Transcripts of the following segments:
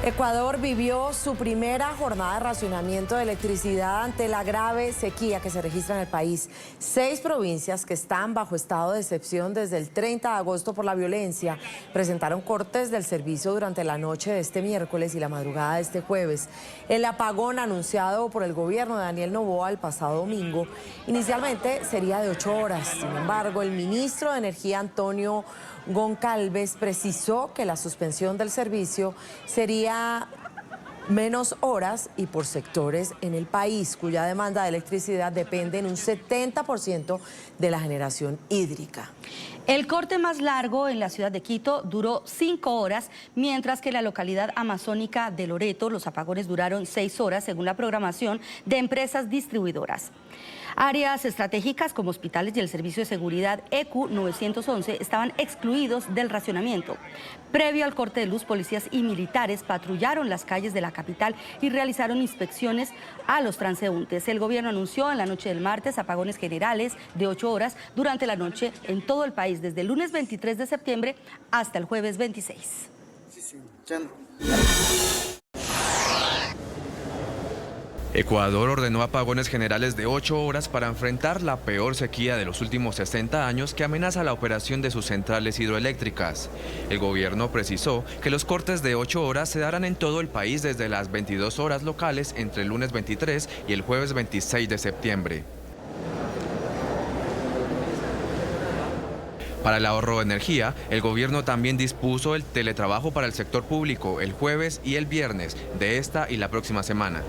Ecuador vivió su primera jornada de racionamiento de electricidad ante la grave sequía que se registra en el país. 6 provincias que están bajo estado de excepción desde el 30 de agosto por la violencia presentaron cortes del servicio durante la noche de este miércoles y la madrugada de este jueves. El apagón anunciado por el gobierno de Daniel Noboa el pasado domingo inicialmente sería de 8 horas. Sin embargo, el ministro de Energía, Antonio Goncalves, precisó que la suspensión del servicio sería menos horas y por sectores en el país cuya demanda de electricidad depende en un 70% de la generación hídrica. El corte más largo en la ciudad de Quito duró 5 horas, mientras que en la localidad amazónica de Loreto los apagones duraron 6 horas según la programación de empresas distribuidoras. Áreas estratégicas como hospitales y el servicio de seguridad ECU 911 estaban excluidos del racionamiento. Previo al corte de luz, policías y militares patrullaron las calles de la capital y realizaron inspecciones a los transeúntes. El gobierno anunció en la noche del martes apagones generales de 8 horas durante la noche en todo el país, desde el lunes 23 de septiembre hasta el jueves 26. Ecuador ordenó apagones generales de 8 horas para enfrentar la peor sequía de los últimos 60 años que amenaza la operación de sus centrales hidroeléctricas. El gobierno precisó que los cortes de 8 horas se darán en todo el país desde las 22 horas locales entre el lunes 23 y el jueves 26 de septiembre. Para el ahorro de energía, el gobierno también dispuso el teletrabajo para el sector público el jueves y el viernes de esta y la próxima semana.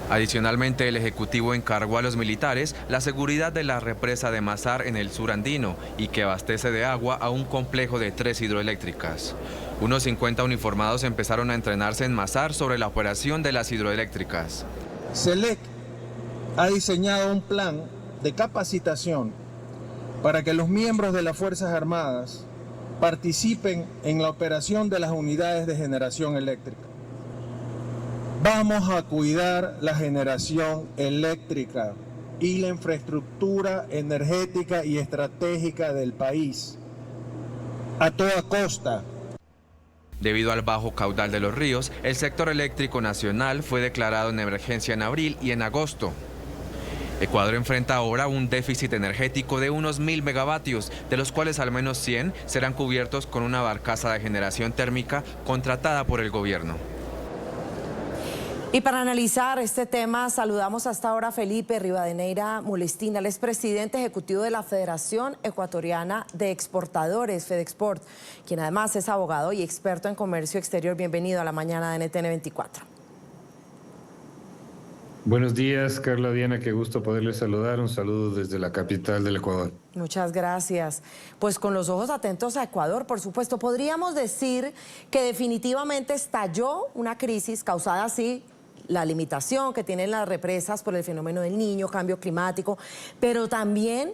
Adicionalmente, el Ejecutivo encargó a los militares la seguridad de la represa de Mazar en el sur andino y que abastece de agua a un complejo de 3 hidroeléctricas. Unos 50 uniformados empezaron a entrenarse en Mazar sobre la operación de las hidroeléctricas. SELEC ha diseñado un plan de capacitación para que los miembros de las Fuerzas Armadas participen en la operación de las unidades de generación eléctrica. Vamos a cuidar la generación eléctrica y la infraestructura energética y estratégica del país a toda costa. Debido al bajo caudal de los ríos, el sector eléctrico nacional fue declarado en emergencia en abril y en agosto. Ecuador enfrenta ahora un déficit energético de unos 1000 megavatios, de los cuales al menos 100 serán cubiertos con una barcaza de generación térmica contratada por el gobierno. Y para analizar este tema, saludamos hasta ahora a Felipe Rivadeneira Molestina, el expresidente ejecutivo de la Federación Ecuatoriana de Exportadores, FEDEXPORT, quien además es abogado y experto en comercio exterior. Bienvenido a la mañana de NTN 24. Buenos días, Carla, Diana, qué gusto poderles saludar. Un saludo desde la capital del Ecuador. Muchas gracias. Pues con los ojos atentos a Ecuador, por supuesto, podríamos decir que definitivamente estalló una crisis causada así la limitación que tienen las represas por el fenómeno del Niño, cambio climático, pero también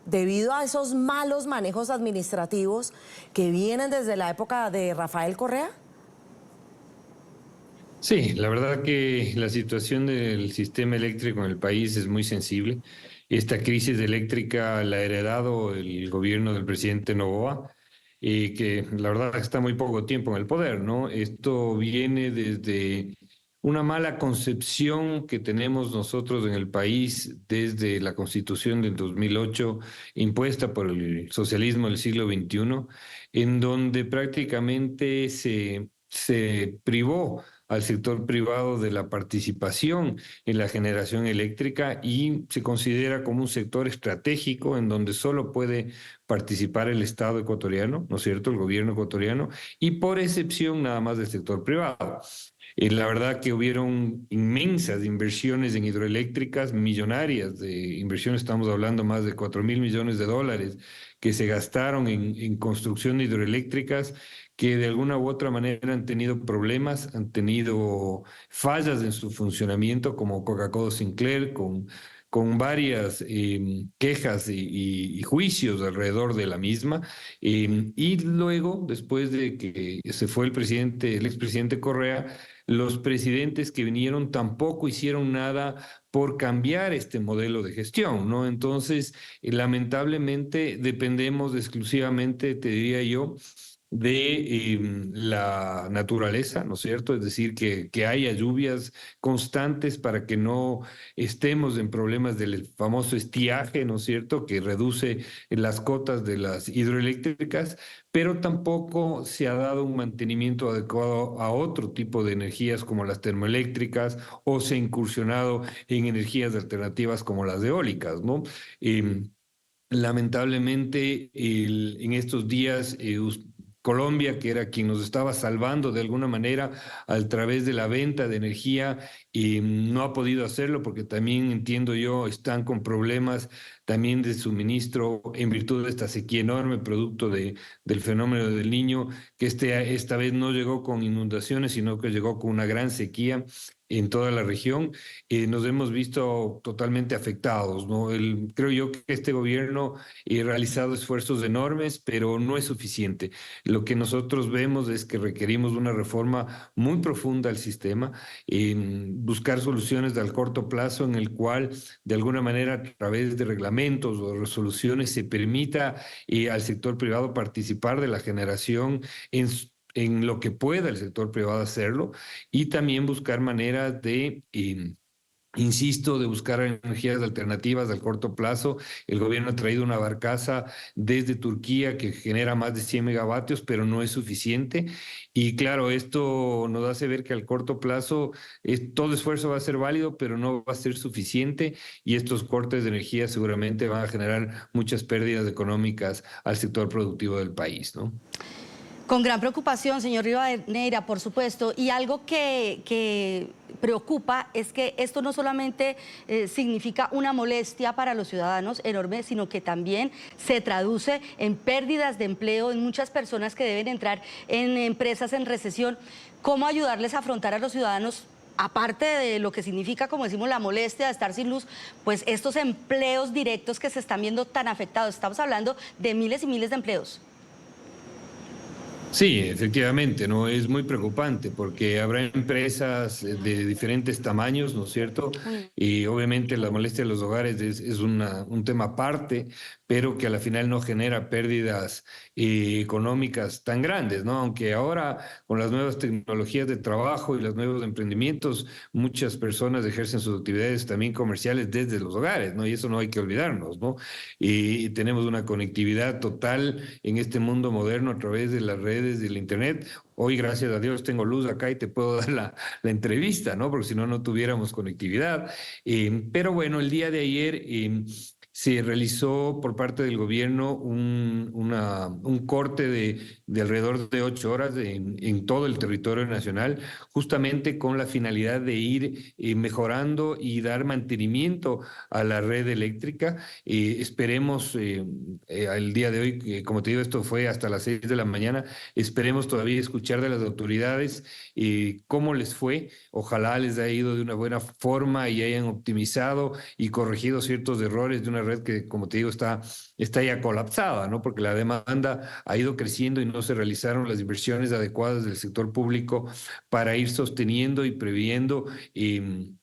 debido a esos malos manejos administrativos que vienen desde la época de Rafael Correa. Sí, la verdad que la situación del sistema eléctrico en el país es muy sensible. Esta crisis eléctrica la ha heredado el gobierno del presidente Noboa, que la verdad está muy poco tiempo en el poder, ¿no? Esto viene desde una mala concepción que tenemos nosotros en el país desde la Constitución del 2008, impuesta por el socialismo del siglo XXI, en donde prácticamente se privó al sector privado de la participación en la generación eléctrica y se considera como un sector estratégico en donde solo puede participar el Estado ecuatoriano, ¿no es cierto?, el gobierno ecuatoriano, y por excepción nada más del sector privado. La verdad que hubieron inmensas inversiones en hidroeléctricas, millonarias de inversiones, estamos hablando más de 4.000 millones de dólares que se gastaron en construcción de hidroeléctricas que de alguna u otra manera han tenido problemas, han tenido fallas en su funcionamiento, como Coca-Cola Sinclair, con varias quejas y juicios alrededor de la misma. Y luego, después de que se fue el expresidente Correa, los presidentes que vinieron tampoco hicieron nada por cambiar este modelo de gestión, ¿no? Entonces, lamentablemente, dependemos exclusivamente, te diría yo, de la naturaleza, ¿no es cierto? Es decir, que haya lluvias constantes para que no estemos en problemas del famoso estiaje, ¿no es cierto?, que reduce las cotas de las hidroeléctricas, pero tampoco se ha dado un mantenimiento adecuado a otro tipo de energías como las termoeléctricas, o se ha incursionado en energías alternativas como las eólicas, ¿no? Lamentablemente, en estos días, Colombia, que era quien nos estaba salvando de alguna manera a través de la venta de energía, no ha podido hacerlo porque también, entiendo yo, están con problemas también de suministro en virtud de esta sequía enorme, producto del fenómeno del Niño, que esta vez no llegó con inundaciones, sino que llegó con una gran sequía en toda la región. Nos hemos visto totalmente afectados, ¿no? Creo yo que este gobierno ha realizado esfuerzos enormes, pero no es suficiente. Lo que nosotros vemos es que requerimos una reforma muy profunda al sistema, buscar soluciones al corto plazo en el cual, de alguna manera, a través de reglamentos o resoluciones, se permita al sector privado participar de la generación en lo que pueda el sector privado hacerlo, y también buscar maneras de insisto, de buscar energías alternativas al corto plazo. El gobierno ha traído una barcaza desde Turquía que genera más de 100 megavatios, pero no es suficiente. Y claro, esto nos hace ver que al corto plazo todo esfuerzo va a ser válido, pero no va a ser suficiente. Y estos cortes de energía seguramente van a generar muchas pérdidas económicas al sector productivo del país, ¿no? Con gran preocupación, señor Rivadeneira, por supuesto, y algo que preocupa es que esto no solamente significa una molestia para los ciudadanos enorme, sino que también se traduce en pérdidas de empleo en muchas personas que deben entrar en empresas en recesión. ¿Cómo ayudarles a afrontar a los ciudadanos, aparte de lo que significa, como decimos, la molestia de estar sin luz, pues estos empleos directos que se están viendo tan afectados? Estamos hablando de miles y miles de empleos. Sí, efectivamente, ¿no? Es muy preocupante porque habrá empresas de diferentes tamaños, ¿no es cierto? Y obviamente la molestia de los hogares es un tema aparte, pero que a la final no genera pérdidas económicas tan grandes, ¿no? Aunque ahora, con las nuevas tecnologías de trabajo y los nuevos emprendimientos, muchas personas ejercen sus actividades también comerciales desde los hogares, ¿no? Y eso no hay que olvidarnos, ¿no? Y tenemos una conectividad total en este mundo moderno a través de las redes, del internet. Hoy, gracias a Dios, tengo luz acá y te puedo dar la entrevista, ¿no? Porque si no, no tuviéramos conectividad. Pero bueno, el día de ayer se realizó por parte del gobierno un corte de alrededor de 8 horas en todo el territorio nacional, justamente con la finalidad de ir mejorando y dar mantenimiento a la red eléctrica. Esperemos el día de hoy, como te digo, esto fue hasta las 6 de la mañana, esperemos todavía escuchar de las autoridades cómo les fue. Ojalá les haya ido de una buena forma y hayan optimizado y corregido ciertos errores de una red que, como te digo, está ya colapsada, ¿no? Porque la demanda ha ido creciendo y no se realizaron las inversiones adecuadas del sector público para ir sosteniendo y previendo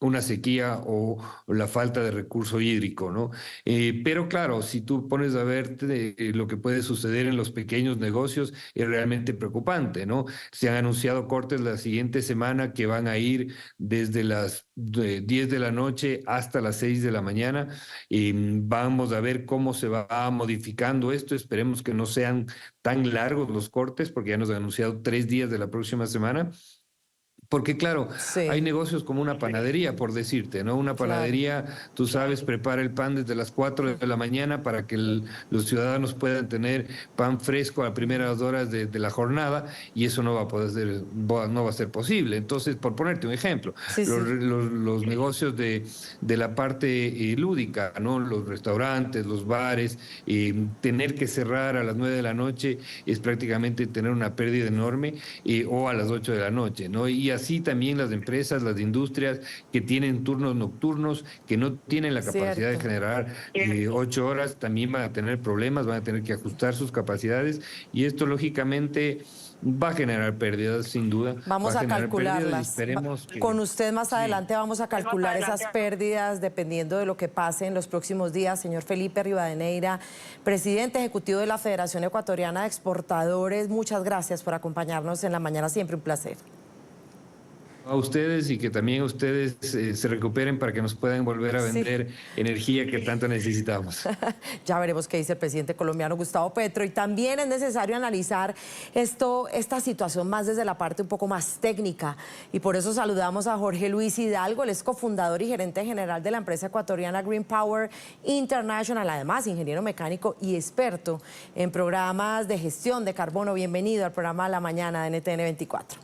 una sequía o la falta de recurso hídrico, ¿no? Pero claro, si tú pones a ver lo que puede suceder en los pequeños negocios, es realmente preocupante, ¿no? Se han anunciado cortes la siguiente semana que van a ir desde las 10 de la noche hasta las 6 de la mañana. Vamos a ver cómo se va modificando esto. Esperemos que no sean tan largos los cortes, porque ya nos han anunciado 3 días de la próxima semana. Porque claro, Sí, hay negocios como una panadería, por decirte, ¿no? Una panadería, tú sabes, prepara el pan desde las 4 de la mañana para que los ciudadanos puedan tener pan fresco a primeras horas de la jornada, y eso no va a poder ser, no va a ser posible. Entonces, por ponerte un ejemplo, sí, sí. los negocios de la parte lúdica, ¿no? Los restaurantes, los bares, tener que cerrar a las 9 de la noche es prácticamente tener una pérdida enorme, o a las 8 de la noche, ¿no? Y así así también las empresas, las industrias que tienen turnos nocturnos, que no tienen la capacidad de generar 8 horas, también van a tener problemas, van a tener que ajustar sus capacidades y esto lógicamente va a generar pérdidas, sin duda. Vamos a calcularlas. Esperemos que... Con usted más adelante vamos a calcular esas pérdidas dependiendo de lo que pase en los próximos días. Señor Felipe Rivadeneira, presidente ejecutivo de la Federación Ecuatoriana de Exportadores, muchas gracias por acompañarnos en la mañana, siempre un placer. A ustedes y que también ustedes se recuperen para que nos puedan volver a vender energía que tanto necesitamos. Ya veremos qué dice el presidente colombiano Gustavo Petro. Y también es necesario analizar esta situación más desde la parte un poco más técnica. Y por eso saludamos a Jorge Luis Hidalgo, él es cofundador y gerente general de la empresa ecuatoriana Green Power International, además ingeniero mecánico y experto en programas de gestión de carbono. Bienvenido al programa de la mañana de NTN 24.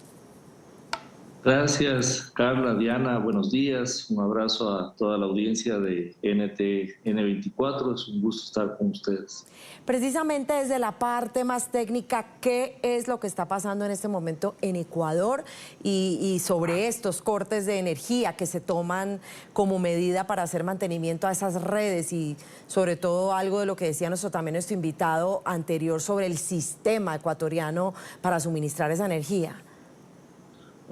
Gracias, Carla, Diana, buenos días. Un abrazo a toda la audiencia de NTN 24. Es un gusto estar con ustedes. Precisamente desde la parte más técnica, ¿qué es lo que está pasando en este momento en Ecuador y sobre estos cortes de energía que se toman como medida para hacer mantenimiento a esas redes y sobre todo algo de lo que decía también nuestro invitado anterior sobre el sistema ecuatoriano para suministrar esa energía?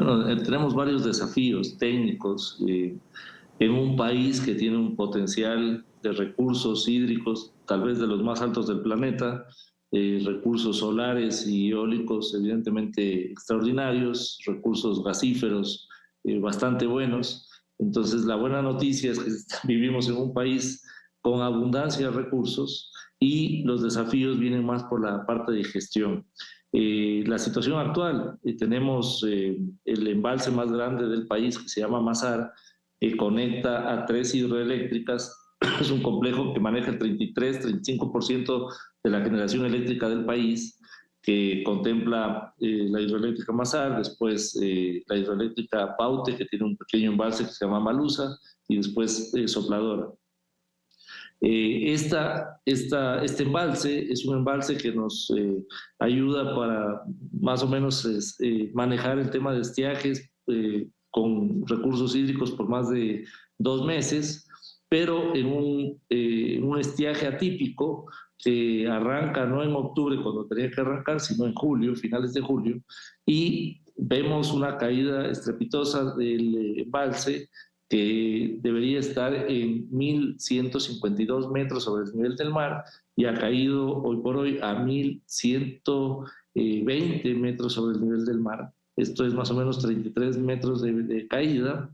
Bueno, tenemos varios desafíos técnicos en un país que tiene un potencial de recursos hídricos, tal vez de los más altos del planeta, recursos solares y eólicos evidentemente extraordinarios, recursos gasíferos bastante buenos. Entonces, la buena noticia es que vivimos en un país con abundancia de recursos y los desafíos vienen más por la parte de gestión. La situación actual, tenemos el embalse más grande del país que se llama Masar, que conecta a 3 hidroeléctricas. Es un complejo que maneja el 33-35% de la generación eléctrica del país, que contempla la hidroeléctrica Masar, después la hidroeléctrica Paute, que tiene un pequeño embalse que se llama Malusa, y después Sopladora. Este embalse es un embalse que nos ayuda para más o menos manejar el tema de estiajes con recursos hídricos por más de 2 meses, pero en un estiaje atípico que arranca no en octubre cuando tenía que arrancar, sino en julio, finales de julio, y vemos una caída estrepitosa del embalse que debería estar en 1.152 metros sobre el nivel del mar y ha caído hoy por hoy a 1.120 metros sobre el nivel del mar. Esto es más o menos 33 metros de caída.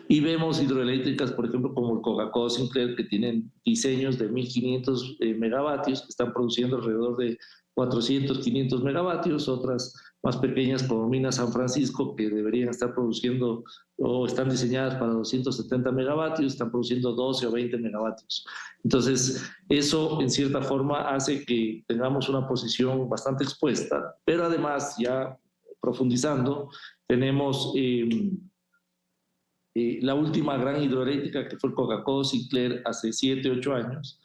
Y vemos hidroeléctricas, por ejemplo, como el Coca-Cola Sinclair, que tienen diseños de 1.500 megavatios, que están produciendo alrededor de 400, 500 megavatios, otras más pequeñas como Mina San Francisco, que deberían estar produciendo o están diseñadas para 270 megavatios, están produciendo 12 o 20 megavatios. Entonces, eso en cierta forma hace que tengamos una posición bastante expuesta, pero además, ya profundizando, tenemos la última gran hidroeléctrica que fue el Coca-Cola Sinclair hace 7, 8 años,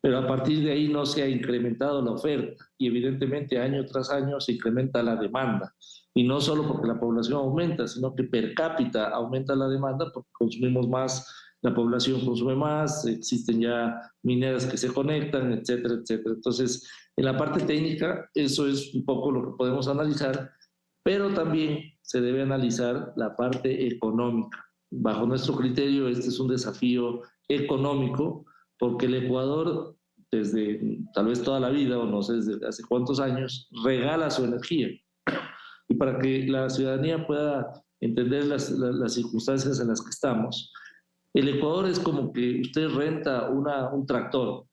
pero a partir de ahí no se ha incrementado la oferta y evidentemente año tras año se incrementa la demanda. Y no solo porque la población aumenta, sino que per cápita aumenta la demanda porque consumimos más, la población consume más, existen ya mineras que se conectan, etcétera, etcétera. Entonces, en la parte técnica, eso es un poco lo que podemos analizar, pero también se debe analizar la parte económica. Bajo nuestro criterio, este es un desafío económico, porque el Ecuador, desde tal vez toda la vida, o no sé desde hace cuántos años, regala su energía. Y para que la ciudadanía pueda entender las circunstancias en las que estamos, el Ecuador es como que usted renta un tractor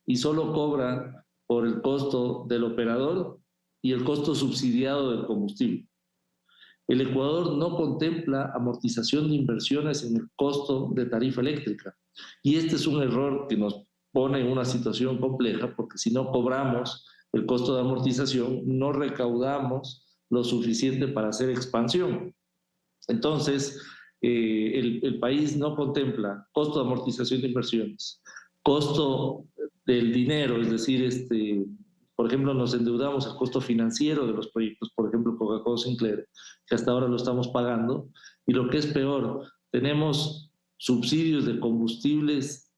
y solo cobra por el costo del operador y el costo subsidiado del combustible. El Ecuador no contempla amortización de inversiones en el costo de tarifa eléctrica. Y este es un error que nos pone en una situación compleja, porque si no cobramos el costo de amortización, no recaudamos lo suficiente para hacer expansión. Entonces, el país no contempla costo de amortización de inversiones, costo del dinero, es decir, por ejemplo, nos endeudamos al costo financiero de los proyectos, por ejemplo, Coca-Cola Sinclair, que hasta ahora lo estamos pagando, y lo que es peor, tenemos subsidios de combustibles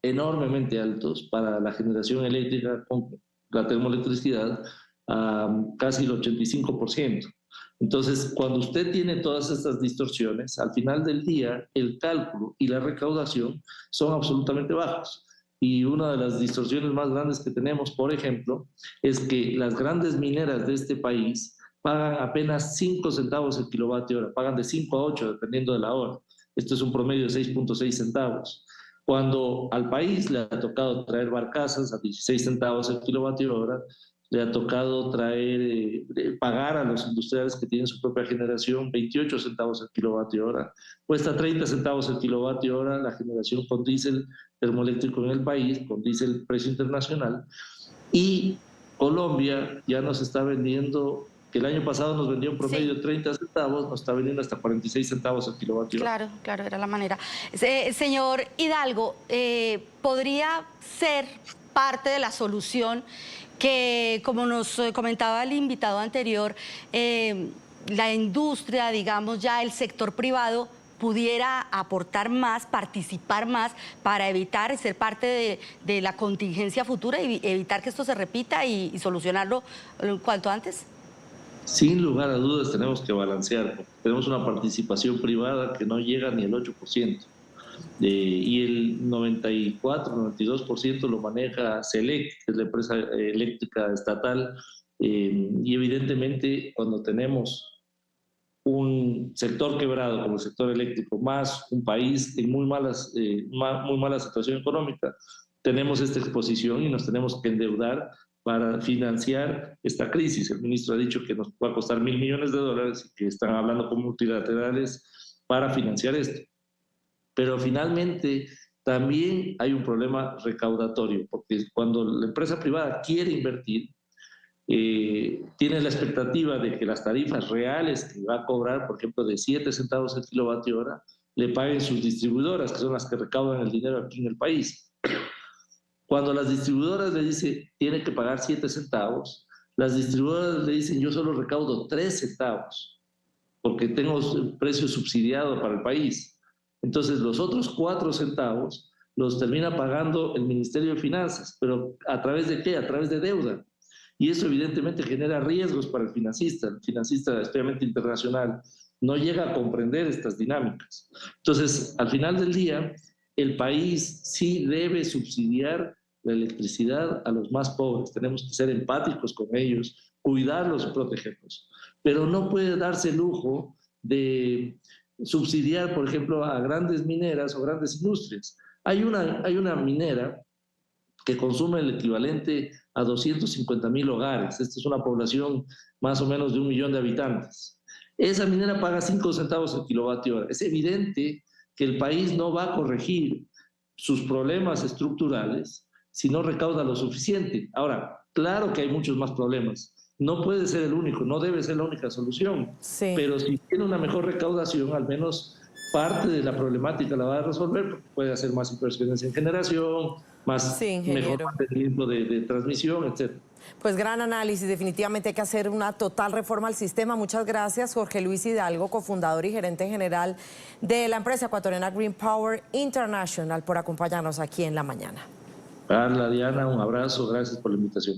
enormemente altos para la generación eléctrica con la termoelectricidad, casi el 85%. Entonces, cuando usted tiene todas estas distorsiones, al final del día, el cálculo y la recaudación son absolutamente bajos. Y una de las distorsiones más grandes que tenemos, por ejemplo, es que las grandes mineras de este país pagan apenas 5 centavos el kilovatio hora, pagan de 5 a 8 dependiendo de la hora. Esto es un promedio de 6.6 centavos. Cuando al país le ha tocado traer barcazas a 16 centavos el kilovatio hora, le ha tocado pagar a los industriales que tienen su propia generación 28 centavos el kilovatio hora. Cuesta 30 centavos el kilovatio hora la generación con diésel termoeléctrico en el país, con diésel precio internacional. Y Colombia ya nos está vendiendo, que el año pasado nos vendió un promedio de 30 centavos, nos está vendiendo hasta 46 centavos el kilovatio hora. Claro, claro, era la manera. Señor Hidalgo, ¿podría ser parte de la solución que, como nos comentaba el invitado anterior, la industria, digamos ya el sector privado, pudiera aportar más, participar más para evitar ser parte de la contingencia futura y evitar que esto se repita y solucionarlo cuanto antes? Sin lugar a dudas tenemos que balancear. Tenemos una participación privada que no llega ni al 8%. Y el 94-92% lo maneja Select, que es la empresa eléctrica estatal, y evidentemente cuando tenemos un sector quebrado como el sector eléctrico, más un país en muy mala situación económica, tenemos esta exposición y nos tenemos que endeudar para financiar esta crisis. El ministro ha dicho que nos va a costar $1.000 millones y que están hablando con multilaterales para financiar esto. Pero finalmente también hay un problema recaudatorio, porque cuando la empresa privada quiere invertir, tiene la expectativa de que las tarifas reales que va a cobrar, por ejemplo, de 7 centavos el kilovatio hora, le paguen sus distribuidoras, que son las que recaudan el dinero aquí en el país. Cuando las distribuidoras le dicen tiene que pagar 7 centavos, las distribuidoras le dicen yo solo recaudo 3 centavos, porque tengo un precio subsidiado para el país. Entonces, los otros 4 centavos los termina pagando el Ministerio de Finanzas, pero ¿a través de qué? A través de deuda. Y eso evidentemente genera riesgos para el financista especialmente internacional, no llega a comprender estas dinámicas. Entonces, al final del día, el país sí debe subsidiar la electricidad a los más pobres. Tenemos que ser empáticos con ellos, cuidarlos y protegerlos. Pero no puede darse el lujo de subsidiar, por ejemplo, a grandes mineras o grandes industrias. Hay una minera que consume el equivalente a 250,000 hogares. Esta es una población más o menos de 1 millón de habitantes. Esa minera paga 5 centavos el kilovatio hora. Es evidente que el país no va a corregir sus problemas estructurales si no recauda lo suficiente. Ahora, claro que hay muchos más problemas. No puede ser el único, no debe ser la única solución. Sí. Pero si tiene una mejor recaudación, al menos parte de la problemática la va a resolver, porque puede hacer más inversiones en generación, mejor mantenimiento de transmisión, etc. Pues gran análisis, definitivamente hay que hacer una total reforma al sistema. Muchas gracias, Jorge Luis Hidalgo, cofundador y gerente general de la empresa ecuatoriana Green Power International, por acompañarnos aquí en La Mañana. Carla, Diana, un abrazo, gracias por la invitación.